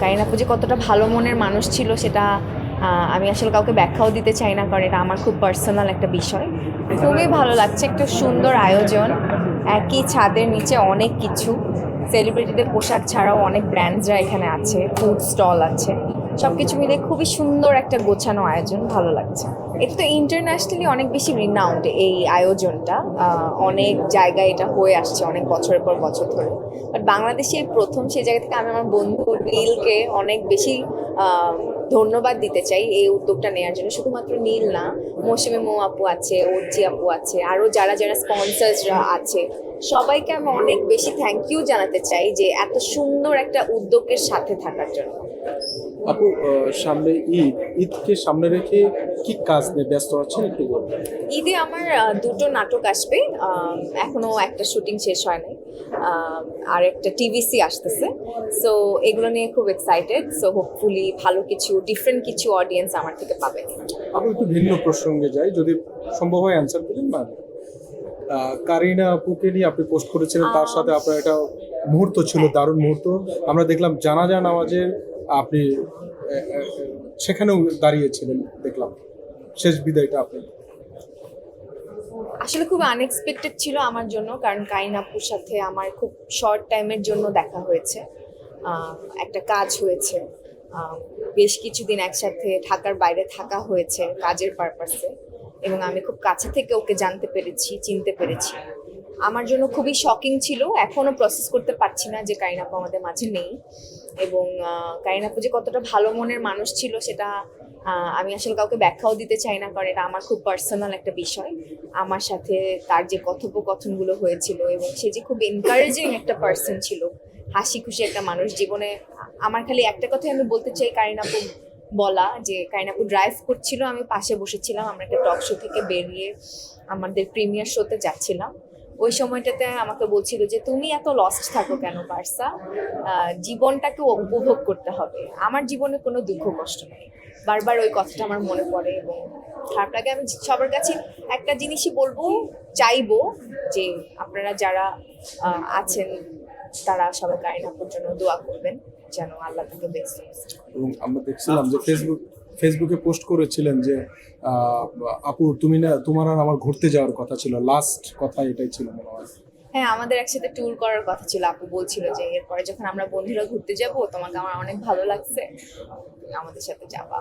কারিনা আপু যে কতটা ভালো মনের মানুষ ছিল সেটা আমি আসলে কাউকে ব্যাখ্যাও দিতে চাই না, কারণ এটা আমার খুব পার্সোনাল একটা বিষয়। খুবই ভালো লাগছে, একটু সুন্দর আয়োজন, একই ছাদের নিচে অনেক কিছু, সেলিব্রিটিদের পোশাক ছাড়াও অনেক ব্র্যান্ডসরা এখানে আছে, ফুড স্টল আছে, সব কিছু মিলে খুবই সুন্দর একটা গোছানো আয়োজন, ভালো লাগছে। এটা তো ইন্টারন্যাশনালি অনেক বেশি রিনাউন্ড এই আয়োজনটা, অনেক জায়গায় এটা হয়ে আসছে অনেক বছরের পর বছর ধরে, বাট বাংলাদেশে প্রথম সেই জায়গা থেকে আমি আমার বন্ধু নীলকে অনেক বেশি ধন্যবাদ দিতে চাই এই উদ্যোগটা নেওয়ার জন্য। শুধুমাত্র নীল না, মৌসুমী মৌ আপু আছে, অর্চি আপু আছে, আরও যারা যারা স্পন্সার্সরা আছে, সবাইকে আমি অনেক বেশি থ্যাংক ইউ জানাতে চাই যে এত সুন্দর একটা উদ্যোগের সাথে থাকার জন্য। আপু, সামনে ঈদকে সামনে রেখে কি কাজ নিয়ে ব্যস্ত আছেন একটু বলুন। ঈদে আমার দুটো নাটক আসবে, এখনো একটা শুটিং শেষ হয় নাই, আর একটা টিভিসি আসতেছে। সো এগুলো নিয়ে খুব এক্সাইটেড। সো হোপফুলি ভালো কিছু, ডিফারেন্ট কিছু অডিয়েন্স আমার থেকে পাবে। আপু, একটু ভিন্ন প্রসঙ্গে যাই, যদি সম্ভব হয় অ্যান্সার দিলেন না। কারিনা আপুকে নিয়ে আপনি পোস্ট করেছিলেন, তার সাথে আপনার একটা মুহূর্ত ছিল, দারুণ মুহূর্ত। আমরা দেখলাম জানাজা নামাজের আপনি সেখানেও দাঁড়িয়েছিলেন, দেখলাম শেষ বিদায়টা আপনি। আসলে খুব আনএক্সপেক্টেড ছিল আমার জন্য, কারণ কারিনা আপুর সাথে আমার খুব শর্ট টাইমের জন্য দেখা হয়েছে, একটা কাজ হয়েছে, বেশ কিছুদিন একসাথে ঢাকার বাইরে থাকা হয়েছে কাজের পারপাসে, এবং আমি খুব কাছে থেকে ওকে জানতে পেরেছি, চিনতে পেরেছি। আমার জন্য খুবই শকিং ছিল, এখনো প্রসেস করতে পারছি না যে কারিনা আপু আমাদের মাঝে নেই, এবং কারিনা আপু যে কতটা ভালো মনের মানুষ ছিল সেটা আমি আসলে কাউকে ব্যাখ্যাও দিতে চাই না, কারণ এটা আমার খুব পার্সোনাল একটা বিষয়। আমার সাথে তার যে কথোপকথনগুলো হয়েছিল, এবং সে যে খুব এনকারেজিং একটা পার্সন ছিল, হাসি খুশি একটা মানুষ জীবনে। আমার খালি একটা কথাই আমি বলতে চাই কারিনা আপু বলা, যে কারিনা আপু ড্রাইভ করছিল, আমি পাশে বসেছিলাম, আমরা একটা টক শো থেকে বেরিয়ে আমাদের প্রিমিয়ার শোতে যাচ্ছিলাম। ওই সময়টাতে আমাকে বলছিল যে তুমি এত লস্ট থাকো কেন বার্সা, জীবনটাকে উপভোগ করতে হবে, আমার জীবনে কোনো দুঃখ কষ্ট নেই। বারবার ওই কথাটা আমার মনে পড়ে এবং খারাপ লাগে। আমি সবার কাছে একটা জিনিসই বলবো, চাইবো যে আপনারা যারা আছেন তারা সবাই কারিনা আপুর জন্য দোয়া করবেন, যেন আল্লাহ তাকে বেস্ট। এবং আমরা দেখছিলাম যে ফেসবুকে পোস্ট করেছিলেন যে আপু, তুমি না, তোমার আর আমার ঘুরতে যাওয়ার কথা ছিল, লাস্ট কথা এটাই ছিল মনে হয়। হ্যাঁ, আমাদের একসাথে ট্যুর করার কথা ছিল। আপু বলছিল যে এরপরে যখন আমরা বন্ধুরা ঘুরতে যাব, তোমাকে আমার অনেক ভালো লাগছে, আমাদের সাথে যাবা।